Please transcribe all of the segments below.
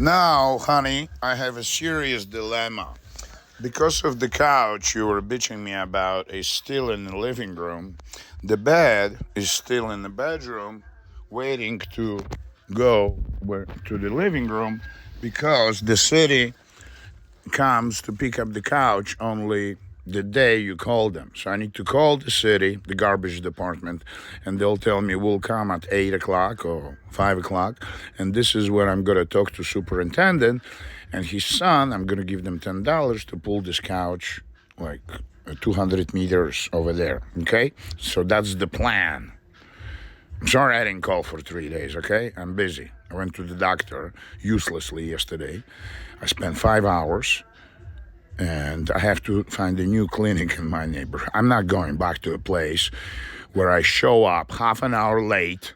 Now, honey, I have a serious dilemma. Because of the couch you were bitching me about is still in the living room, the bed is still in the bedroom, waiting to go to the living room because the city comes to pick up the couch only the day you call them. So I need to call the city, the garbage department, and they'll tell me we'll come at 8 o'clock or 5 o'clock. And this is where I'm going to talk to superintendent and his son. I'm going to give them $10 to pull this couch like 200 meters over there. Okay? So that's the plan. I'm sorry I didn't call for 3 days, okay? I'm busy. I went to the doctor uselessly yesterday. I spent 5 hours, and I have to find a new clinic in my neighborhood. I'm not going back to a place where I show up half an hour late,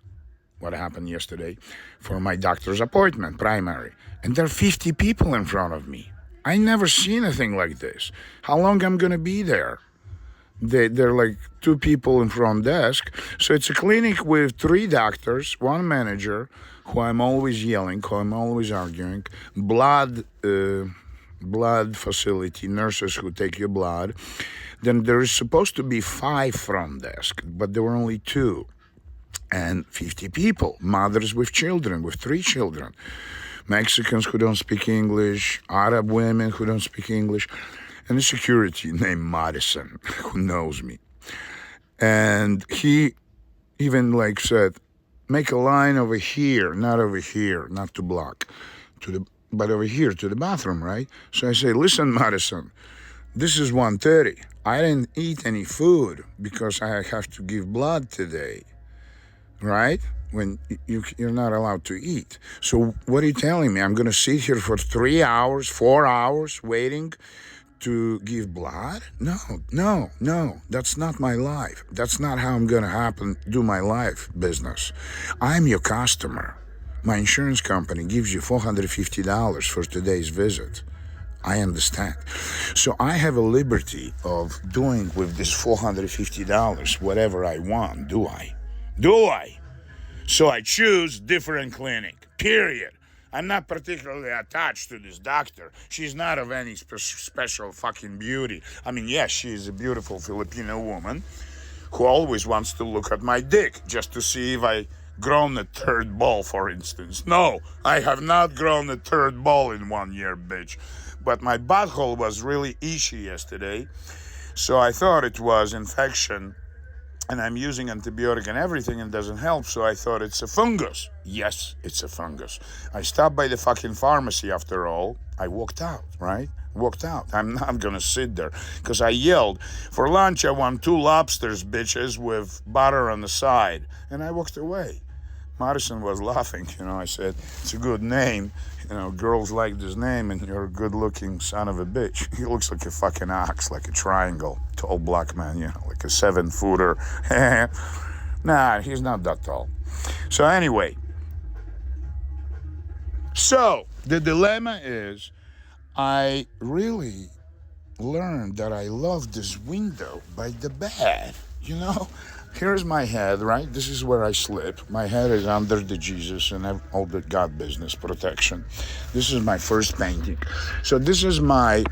what happened yesterday, for my doctor's appointment, primary. And there are 50 people in front of me. I never see anything like this. How long I'm going to be there? They're like 2 people in front desk. So it's a clinic with 3 doctors, 1 manager, who I'm always yelling, who I'm always arguing, blood facility, nurses who take your blood. Then there is supposed to be 5 front desk, but there were only 2. And 50 people, mothers with children, with 3 children, Mexicans who don't speak English, Arab women who don't speak English, and a security named Madison who knows me. And he even said, make a line over here, not to block, but over here to the bathroom, right? So I say, listen, Madison, this is 1:30. I didn't eat any food because I have to give blood today, right? When you're not allowed to eat. So what are you telling me? I'm going to sit here for 3 hours, 4 hours waiting to give blood? No. That's not my life. That's not how I'm going to do my life business. I'm your customer. My insurance company gives you $450 for today's visit. I understand. So I have a liberty of doing with this $450 whatever I want, do I? So I choose different clinic, period. I'm not particularly attached to this doctor. She's not of any special fucking beauty. I mean, yes, she is a beautiful Filipino woman who always wants to look at my dick just to see if I grown a 3rd ball, for instance. No, I have not grown a 3rd ball in 1 year, bitch. But my butthole was really itchy yesterday, so I thought it was infection. And I'm using antibiotic and everything and it doesn't help, so I thought it's a fungus. Yes, it's a fungus. I stopped by the fucking pharmacy after all. I walked out, right? I'm not gonna sit there. Because I yelled, for lunch I want 2 lobsters, bitches, with butter on the side. And I walked away. Madison was laughing, I said, it's a good name. Girls like this name and you're a good-looking son of a bitch. He looks like a fucking ox, like a triangle. Tall black man, like a 7-footer. Nah, he's not that tall. So anyway. So, the dilemma is, I really learned that I love this window by the bed, Here's my head, right? This is where I sleep. My head is under the Jesus and all the God business protection. This is my first painting. So this is my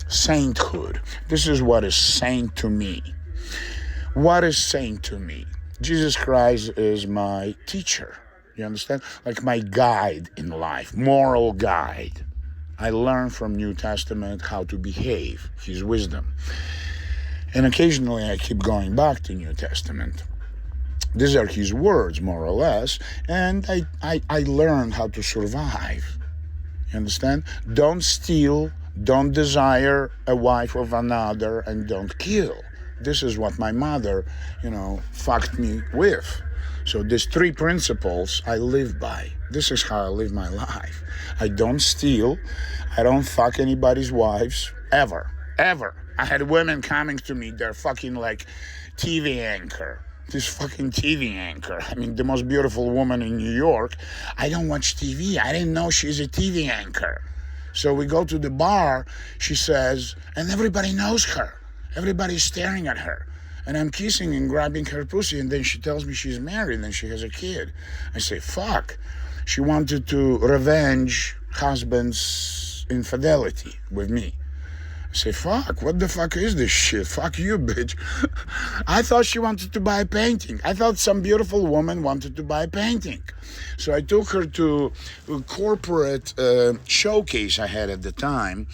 sainthood. This is what is saint to me. What is saint to me? Jesus Christ is my teacher. You understand? Like my guide in life, moral guide. I learn from New Testament how to behave, his wisdom. And occasionally I keep going back to New Testament. These are his words, more or less, and I learned how to survive. You understand? Don't steal, don't desire a wife of another, and don't kill. This is what my mother, fucked me with. So these 3 principles I live by. This is how I live my life. I don't steal. I don't fuck anybody's wives, ever. I had women coming to me, they're fucking like TV anchor. This fucking TV anchor. I mean, the most beautiful woman in New York. I don't watch TV. I didn't know she's a TV anchor. So we go to the bar, she says, and everybody knows her. Everybody's staring at her. And I'm kissing and grabbing her pussy, and then she tells me she's married and she has a kid. I say, fuck. She wanted to revenge husband's infidelity with me. I say, fuck, what the fuck is this shit? Fuck you, bitch. I thought she wanted to buy a painting. I thought some beautiful woman wanted to buy a painting. So I took her to a corporate showcase I had at the time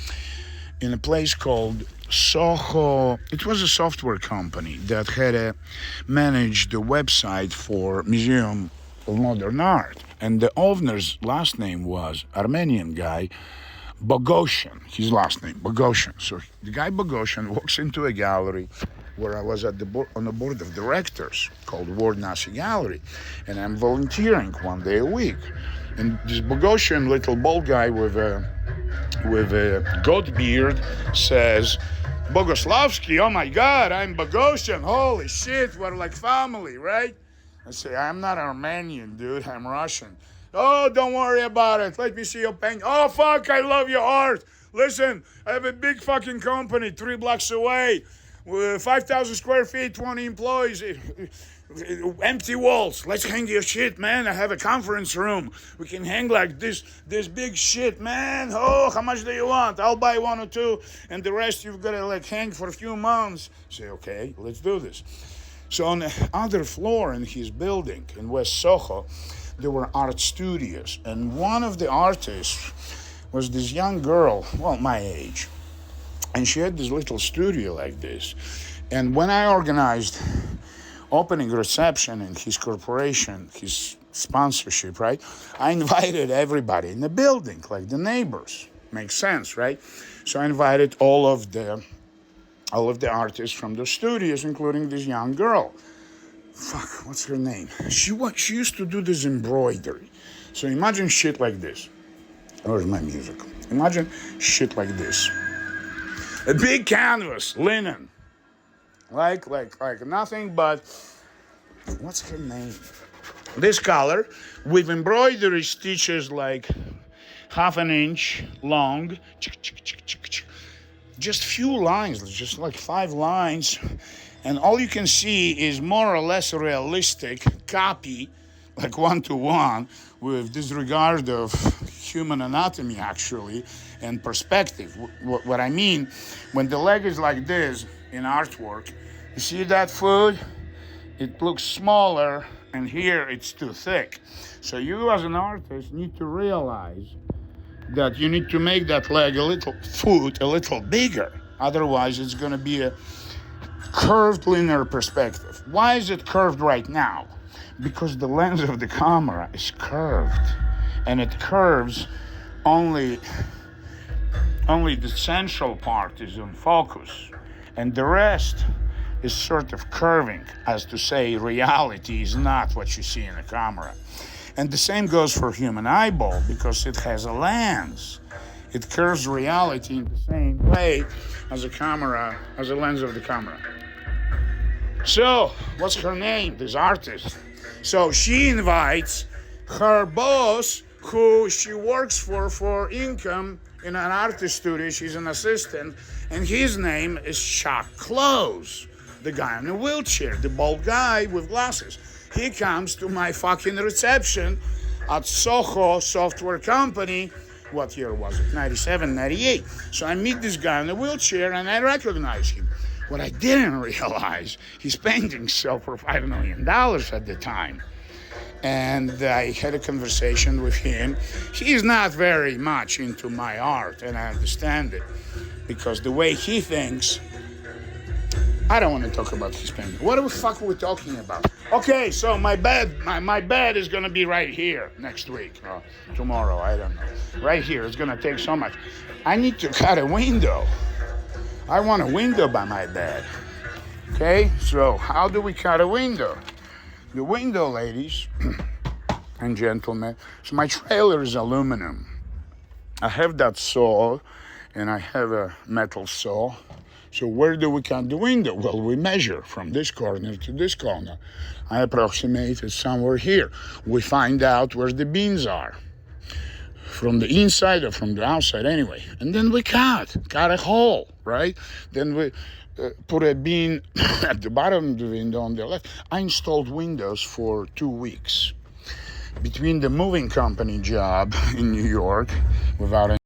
in a place called Soho. It was a software company that had managed the website for Museum of Modern Art. And the owner's last name was Armenian guy, Bogoshan, his last name, Bogoshan. So the guy Bogoshan walks into a gallery where I was at on the board of directors called Ward Nasi Gallery, and I'm volunteering one day a week. And this Bogoshan, little bald guy with a goat beard, says, Bogoslowsky, oh my God, I'm Bogoshan, holy shit, we're like family, right? I say, I'm not Armenian, dude, I'm Russian. Oh, don't worry about it. Let me see your painting. Oh, fuck, I love your art. Listen, I have a big fucking company 3 blocks away. 5,000 square feet, 20 employees. Empty walls. Let's hang your shit, man. I have a conference room. We can hang like this big shit, man. Oh, how much do you want? I'll buy 1 or 2, and the rest you've got to like hang for a few months. Say, okay, let's do this. So on the other floor in his building in West Soho, there were art studios, and one of the artists was this young girl, well, my age, and she had this little studio like this. And when I organized opening reception in his corporation, his sponsorship, right, I invited everybody in the building, like the neighbors. Makes sense, right? So I invited all of the artists from the studios, including this young girl. Fuck, what's her name? She used to do this embroidery. So imagine shit like this. Where's my music? Imagine shit like this. A big canvas, linen. Like nothing but, what's her name? This color, with embroidery stitches like half an inch long. Just few lines, just like 5 lines. And all you can see is more or less a realistic copy, like 1-to-1, with disregard of human anatomy, actually, and perspective. What I mean, when the leg is like this in artwork, you see that foot? It looks smaller, and here it's too thick. So you as an artist need to realize that you need to make that leg foot a little bigger. Otherwise, it's going to be a curved linear perspective. Why is it curved right now? Because the lens of the camera is curved, and it curves only the central part is in focus, and the rest is sort of curving, as to say reality is not what you see in the camera. And the same goes for human eyeball, because it has a lens. It curves reality in the same way as a lens of the camera. So, what's her name, this artist? So she invites her boss, who she works for income in an artist studio. She's an assistant, and his name is Chuck Close, the guy in a wheelchair, the bald guy with glasses. He comes to my fucking reception at Soho Software Company. What year was it? 97, 98. So I meet this guy in a wheelchair, and I recognize him. What I didn't realize, his paintings sell for $5 million at the time. And I had a conversation with him. He's not very much into my art, and I understand it, because the way he thinks, I don't want to talk about his painting. What the fuck are we talking about? Okay, so my bed is going to be right here next week, or tomorrow, I don't know. Right here, it's going to take so much. I need to cut a window. I want a window by my bed. Okay, so how do we cut a window? The window, ladies and gentlemen, so my trailer is aluminum. I have that saw, and I have a metal saw. So where do we cut the window? Well, we measure from this corner to this corner. I approximate it somewhere here. We find out where the beams are, from the inside or from the outside anyway. And then we cut a hole, right? Then we put a beam at the bottom of the window on the left. I installed windows for 2 weeks. between the moving company job in New York without